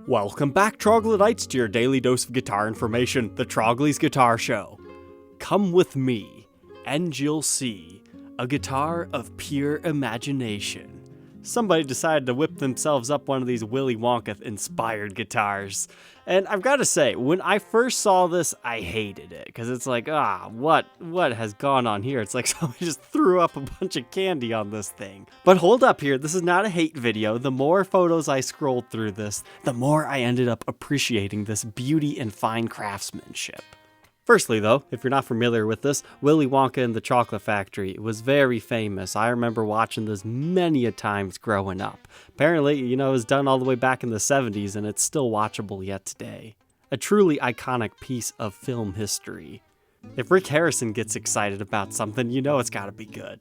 Welcome back, Troglodytes, to your daily dose of guitar information, the Trogly's Guitar Show. Come with me, and you'll see a guitar of pure imagination. Somebody decided to whip themselves up one of these Willy Wonka-inspired guitars. And I've got to say, when I first saw this, I hated it. Because it's like, what has gone on here? It's like somebody just threw up a bunch of candy on this thing. But hold up here, this is not a hate video. The more photos I scrolled through this, the more I ended up appreciating this beauty and fine craftsmanship. Firstly though, if you're not familiar with this, Willy Wonka and the Chocolate Factory was very famous. I remember watching this many a times growing up. Apparently, it was done all the way back in the 70s and it's still watchable yet today. A truly iconic piece of film history. If Rick Harrison gets excited about something, it's gotta be good.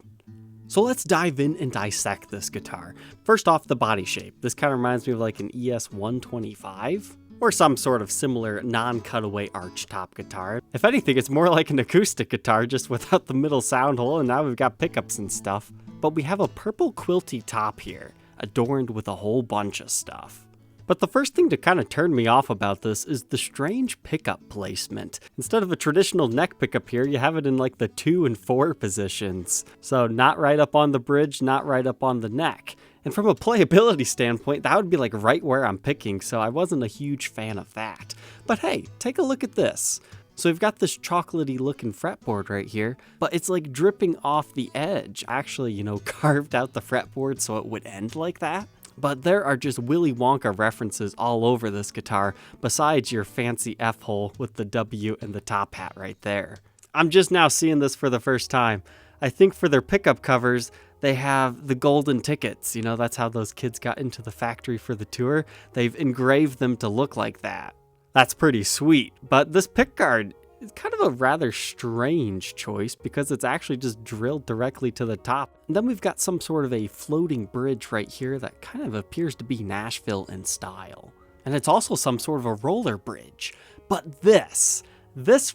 So let's dive in and dissect this guitar. First off, the body shape. This kind of reminds me of like an ES-125? Or some sort of similar non-cutaway arch top guitar. If anything, it's more like an acoustic guitar just without the middle sound hole, and now we've got pickups and stuff. But we have a purple quilty top here, adorned with a whole bunch of stuff. But the first thing to kind of turn me off about this is the strange pickup placement. Instead of a traditional neck pickup here, you have it in like the 2 and 4 positions. So not right up on the bridge, not right up on the neck. And from a playability standpoint, that would be like right where I'm picking, so I wasn't a huge fan of that. But hey, take a look at this. So we've got this chocolatey looking fretboard right here, but it's like dripping off the edge. I actually, carved out the fretboard so it would end like that. But there are just Willy Wonka references all over this guitar, besides your fancy F-hole with the W and the top hat right there. I'm just now seeing this for the first time. I think for their pickup covers, they have the golden tickets. That's how those kids got into the factory for the tour. They've engraved them to look like that. That's pretty sweet. But this pickguard is kind of a rather strange choice because it's actually just drilled directly to the top. And then we've got some sort of a floating bridge right here that kind of appears to be Nashville in style. And it's also some sort of a roller bridge. But this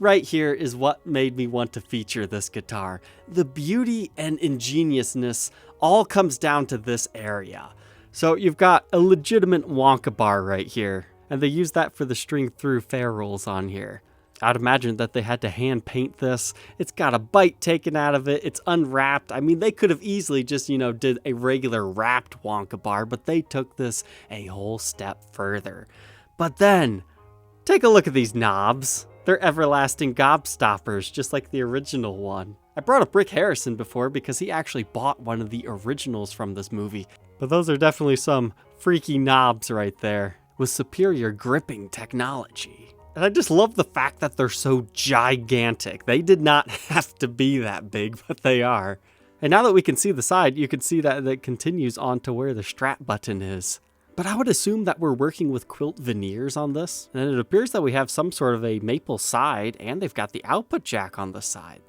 right here is what made me want to feature this guitar. The beauty and ingeniousness all comes down to this area. So you've got a legitimate Wonka bar right here, and they use that for the string through ferrules on here. I'd imagine that they had to hand paint this. It's got a bite taken out of it. It's unwrapped. I mean, they could have easily just, did a regular wrapped Wonka bar, but they took this a whole step further. But then, take a look at these knobs. They're everlasting gobstoppers, just like the original one. I brought up Rick Harrison before because he actually bought one of the originals from this movie. But those are definitely some freaky knobs right there, with superior gripping technology. And I just love the fact that they're so gigantic. They did not have to be that big, but they are. And now that we can see the side, you can see that it continues on to where the strap button is. But I would assume that we're working with quilt veneers on this, and it appears that we have some sort of a maple side, and they've got the output jack on the side.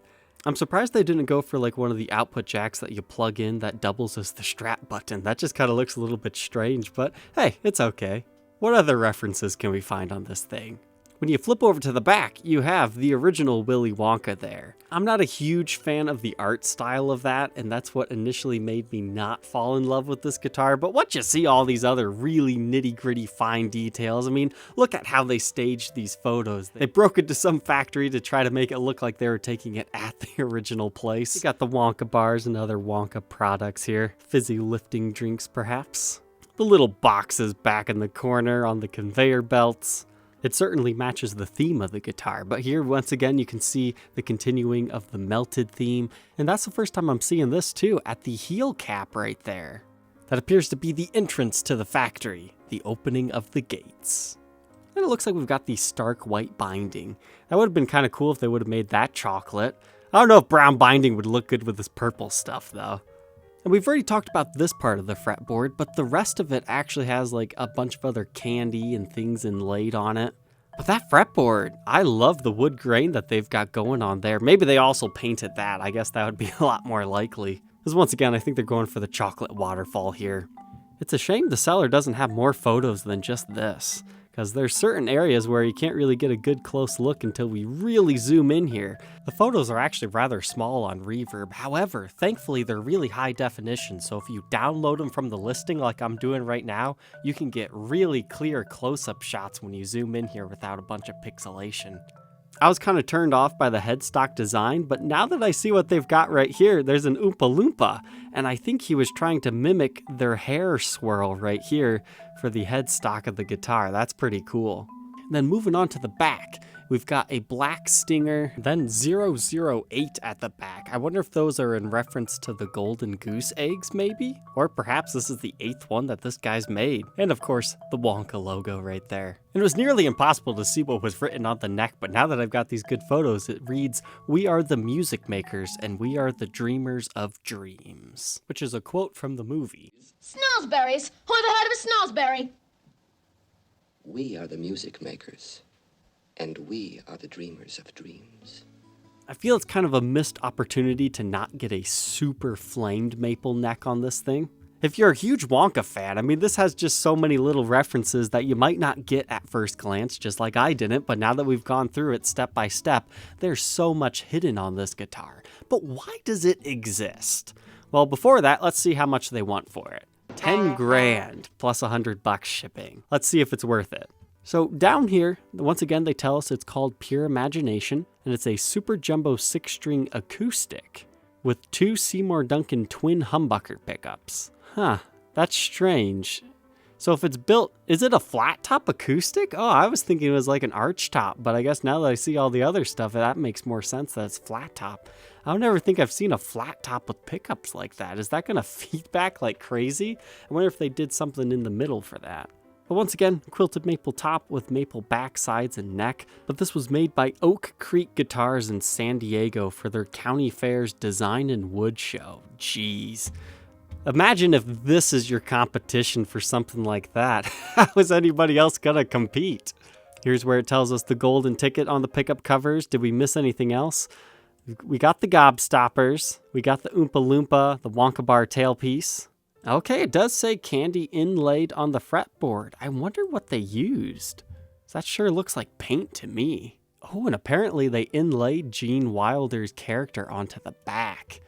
I'm surprised they didn't go for like one of the output jacks that you plug in that doubles as the strap button. That just kind of looks a little bit strange, but hey, it's okay. What other references can we find on this thing? When you flip over to the back, you have the original Willy Wonka there. I'm not a huge fan of the art style of that, and that's what initially made me not fall in love with this guitar, but once you see all these other really nitty-gritty fine details, I mean, look at how they staged these photos. They broke into some factory to try to make it look like they were taking it at the original place. You got the Wonka bars and other Wonka products here. Fizzy lifting drinks, perhaps. The little boxes back in the corner on the conveyor belts. It certainly matches the theme of the guitar, but here once again you can see the continuing of the melted theme, and that's the first time I'm seeing this too, at the heel cap right there. That appears to be the entrance to the factory, the opening of the gates. And it looks like we've got the stark white binding. That would have been kind of cool if they would have made that chocolate. I don't know if brown binding would look good with this purple stuff though. And we've already talked about this part of the fretboard, but the rest of it actually has like a bunch of other candy and things inlaid on it. But that fretboard, I love the wood grain that they've got going on there. Maybe they also painted that. I guess that would be a lot more likely. Because once again, I think they're going for the chocolate waterfall here. It's a shame the seller doesn't have more photos than just this. because there's certain areas where you can't really get a good close look until we really zoom in here. The photos are actually rather small on Reverb. However, thankfully they're really high definition, so if you download them from the listing like I'm doing right now, you can get really clear close-up shots when you zoom in here without a bunch of pixelation. I was kind of turned off by the headstock design, but now that I see what they've got right here, there's an Oompa Loompa, and I think he was trying to mimic their hair swirl right here for the headstock of the guitar. That's pretty cool. And then moving on to the back, we've got a black stinger, then 008 at the back. I wonder if those are in reference to the golden goose eggs, maybe? Or perhaps this is the 8th one that this guy's made. And of course, the Wonka logo right there. And it was nearly impossible to see what was written on the neck, but now that I've got these good photos, it reads, "We are the music makers, and we are the dreamers of dreams," which is a quote from the movie. Snozberries! Who ever heard of a snozberry? We are the music makers, and we are the dreamers of dreams. I feel it's kind of a missed opportunity to not get a super flamed maple neck on this thing. If you're a huge Wonka fan, I mean, this has just so many little references that you might not get at first glance, just like I didn't, but now that we've gone through it step by step, there's so much hidden on this guitar. But why does it exist? Well, before that, let's see how much they want for it. 10 grand plus $100 shipping. Let's see if it's worth it. So down here, once again, they tell us it's called Pure Imagination, and it's a Super Jumbo 6-string acoustic with 2 Seymour Duncan twin humbucker pickups. Huh, that's strange. So if it's built, is it a flat top acoustic? Oh, I was thinking it was like an arch top, but I guess now that I see all the other stuff, that makes more sense that it's flat top. I don't ever think I've seen a flat top with pickups like that. Is that gonna feedback like crazy? I wonder if they did something in the middle for that. But once again, quilted maple top with maple back, sides, and neck. But this was made by Oak Creek Guitars in San Diego for their County Fair's Design and Wood show. Jeez. Imagine if this is your competition for something like that. How is anybody else gonna compete? Here's where it tells us the golden ticket on the pickup covers. Did we miss anything else? We got the gobstoppers. We got the Oompa Loompa, the Wonka Bar tailpiece. Okay, it does say candy inlaid on the fretboard. I wonder what they used. That sure looks like paint to me. Oh, and apparently they inlaid Gene Wilder's character onto the back.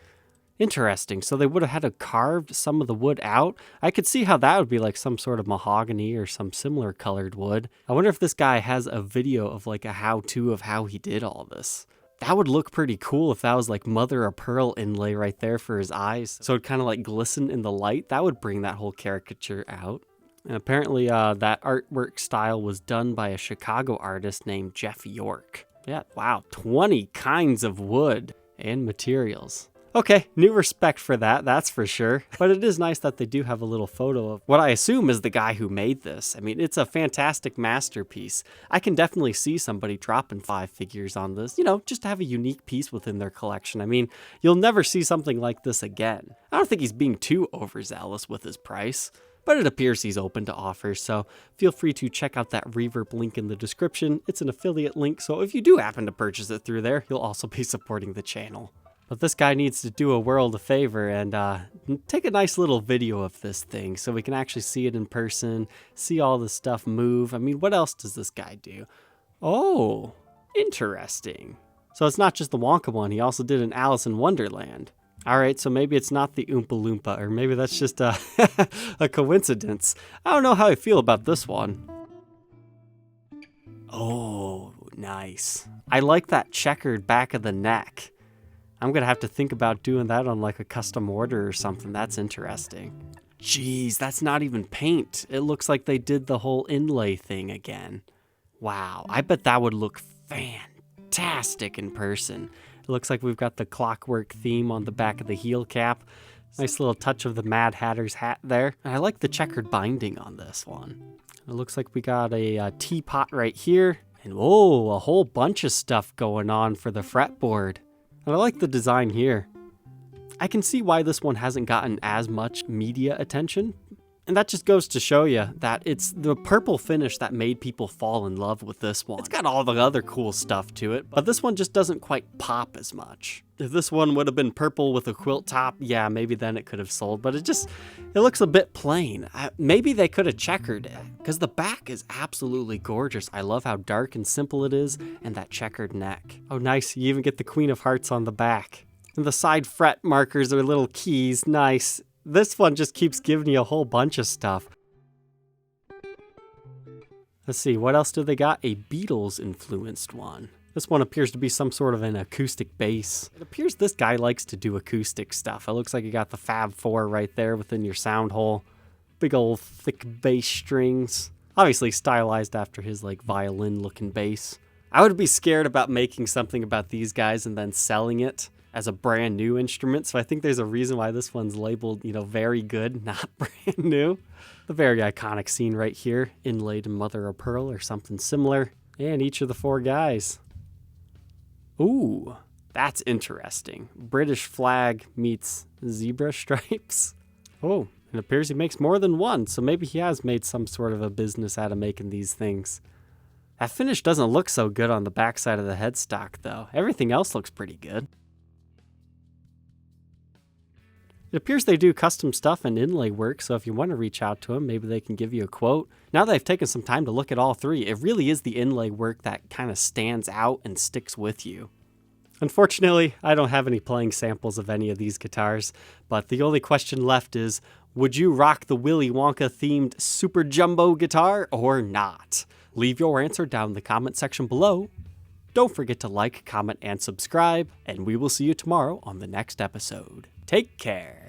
Interesting, so they would have had to carve some of the wood out. I could see how that would be like some sort of mahogany or some similar colored wood. I wonder if this guy has a video of like a how-to of how he did all this. That would look pretty cool if that was like mother of pearl inlay right there for his eyes. So it kind of like glisten in the light. That would bring that whole caricature out. And apparently that artwork style was done by a Chicago artist named Jeff York. Yeah, wow, 20 kinds of wood and materials. Okay, new respect for that, that's for sure. But it is nice that they do have a little photo of what I assume is the guy who made this. I mean, it's a fantastic masterpiece. I can definitely see somebody dropping 5 figures on this, you know, just to have a unique piece within their collection. I mean, you'll never see something like this again. I don't think he's being too overzealous with his price, but it appears he's open to offers, so feel free to check out that Reverb link in the description. It's an affiliate link, so if you do happen to purchase it through there, you'll also be supporting the channel. But this guy needs to do a world a favor and take a nice little video of this thing so we can actually see it in person, see all the stuff move. I mean, what else does this guy do? Oh, interesting. So it's not just the Wonka one, he also did an Alice in Wonderland. All right, so maybe it's not the Oompa Loompa, or maybe that's just a, a coincidence. I don't know how I feel about this one. Oh, nice. I like that checkered back of the neck. I'm gonna have to think about doing that on like a custom order or something. That's interesting. Jeez, that's not even paint. It looks like they did the whole inlay thing again. Wow, I bet that would look fantastic in person. It looks like we've got the clockwork theme on the back of the heel cap. Nice little touch of the Mad Hatter's hat there. And I like the checkered binding on this one. It looks like we got a teapot right here. And whoa, a whole bunch of stuff going on for the fretboard. And I like the design here. I can see why this one hasn't gotten as much media attention. And that just goes to show you that it's the purple finish that made people fall in love with this one. It's got all the other cool stuff to it, but this one just doesn't quite pop as much. If this one would have been purple with a quilt top, yeah, maybe then it could have sold, but it looks a bit plain. Maybe they could have checkered it, because the back is absolutely gorgeous. I love how dark and simple it is, and that checkered neck. Oh, nice, you even get the Queen of Hearts on the back. And the side fret markers are little keys, nice. This one just keeps giving you a whole bunch of stuff. Let's see, what else do they got? A Beatles influenced one. This one appears to be some sort of an acoustic bass. It appears this guy likes to do acoustic stuff. It looks like you got the Fab 4 right there within your sound hole. Big old thick bass strings. Obviously stylized after his like violin looking bass. I would be scared about making something about these guys and then selling it as a brand new instrument, so I think there's a reason why this one's labeled, very good, not brand new. The very iconic scene right here, inlaid in mother of pearl or something similar, and each of the 4 guys. Ooh, that's interesting. British flag meets zebra stripes. Oh, it appears he makes more than one, so maybe he has made some sort of a business out of making these things. That finish doesn't look so good on the backside of the headstock, though. Everything else looks pretty good. It appears they do custom stuff and inlay work, so if you want to reach out to them, maybe they can give you a quote. Now that I've taken some time to look at all 3, it really is the inlay work that kind of stands out and sticks with you. Unfortunately, I don't have any playing samples of any of these guitars, but the only question left is, would you rock the Willy Wonka themed Super Jumbo guitar or not? Leave your answer down in the comment section below. Don't forget to like, comment, and subscribe, and we will see you tomorrow on the next episode. Take care.